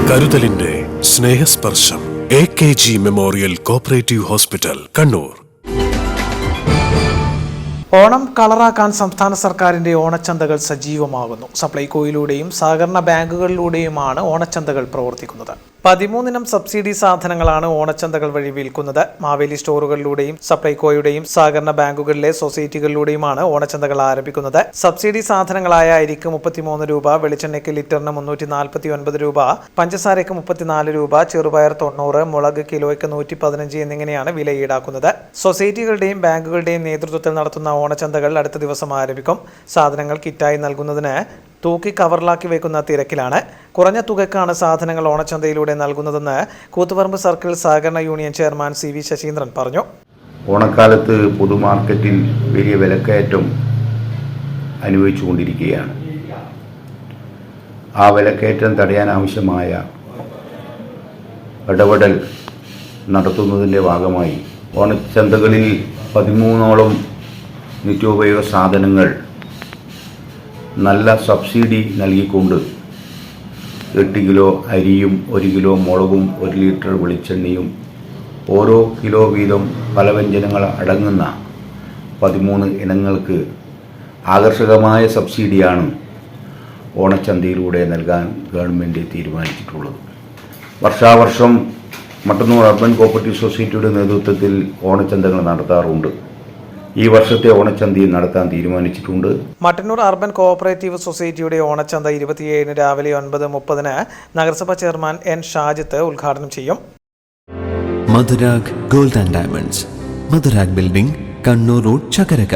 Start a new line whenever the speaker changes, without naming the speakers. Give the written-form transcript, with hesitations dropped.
കരുതലിന്റെ സ്നേഹസ്പർശം AKG memorial cooperative hospital, Kannur.
Onam കളറാക്കാൻ സംസ്ഥാന സർക്കാരിന്റെ ഓണച്ചന്തകൾ സജീവമാകുന്നു. സപ്ലൈകോയിലൂടെയും സഹകരണ ബാങ്കുകളിലൂടെയുമാണ് ഓണച്ചന്തകൾ പ്രവർത്തിക്കുന്നത്. 13 ഇനം സബ്സിഡി സാധനങ്ങളാണ് ഓണച്ചന്തകൾ വഴി വിൽക്കുന്നത്. മാവേലി സ്റ്റോറുകളിലൂടെയും സപ്ലൈകോയുടെയും സഹകരണ ബാങ്കുകളിലെ സൊസൈറ്റികളിലൂടെയുമാണ് ഓണച്ചന്തകൾ ആരംഭിക്കുന്നത്. സബ്സിഡി സാധനങ്ങളായ അരിക്ക് 33 രൂപ, വെളിച്ചെണ്ണയ്ക്ക് ലിറ്ററിന് 349 രൂപ, പഞ്ചസാരയ്ക്ക് 34 രൂപ, ചെറുപയർ 90, മുളക് കിലോയ്ക്ക് 115 എന്നിങ്ങനെയാണ് വില ഈടാക്കുന്നത്. സൊസൈറ്റികളുടെയും ബാങ്കുകളുടെയും നേതൃത്വത്തിൽ നടത്തുന്ന ഓണച്ചന്തകൾ അടുത്ത ദിവസം ആരംഭിക്കും. സാധനങ്ങൾ കിറ്റായി നൽകുന്നതിന് തൂക്കി കവറിലാക്കി വെക്കുന്ന തിരക്കിലാണ്. കുറഞ്ഞ തുകയ്ക്കാണ് സാധനങ്ങൾ ഓണച്ചന്തയിലൂടെ നൽകുന്നതെന്ന് കൂത്തുപറമ്പ് സർക്കിൾ സഹകരണ യൂണിയൻ ചെയർമാൻ CV ശശീന്ദ്രൻ പറഞ്ഞു.
ഓണക്കാലത്ത് പൊതുമാർക്കറ്റിൽ വലിയ വിലക്കയറ്റം അനുഭവിച്ചുകൊണ്ടിരിക്കുകയാണ്. ആ വിലക്കയറ്റം തടയാനാവശ്യമായ ഇടപെടൽ നടത്തുന്നതിൻ്റെ ഭാഗമായി ഓണച്ചന്തകളിൽ 13ഓളം നിത്യോപയോഗ സാധനങ്ങൾ നല്ല സബ്സിഡി നൽകിക്കൊണ്ട് 8 കിലോ അരിയും 1 കിലോ മുളകും 1 ലിറ്റർ വെളിച്ചെണ്ണയും ഓരോ കിലോ വീതം പലവ്യഞ്ജനങ്ങൾ അടങ്ങുന്ന 13 ഇനങ്ങൾക്ക് ആകർഷകമായ സബ്സിഡിയാണ് ഓണച്ചന്തയിലൂടെ നൽകാൻ ഗവൺമെൻറ് തീരുമാനിച്ചിട്ടുള്ളത്. വർഷാവർഷം മട്ടന്നൂർ അർബൻ കോപ്പറേറ്റീവ് സൊസൈറ്റിയുടെ നേതൃത്വത്തിൽ ഓണച്ചന്തകൾ നടത്താറുണ്ട്. ഈ വർഷത്തെ ഓണച്ചന്തയിൽ നടത്താൻ തീരുമാനിച്ചിട്ടുണ്ട്.
മട്ടന്നൂർ അർബൻ കോഓപ്പറേറ്റീവ് സൊസൈറ്റിയുടെ ഓണച്ചന്ത 27 രാവിലെ 9:30 നഗരസഭാ ചെയർമാൻ N ഷാജിത്ത് ഉദ്ഘാടനം ചെയ്യും.
Madhurag gold and diamonds, Madhurag building, Kannur road, Chakkarakal.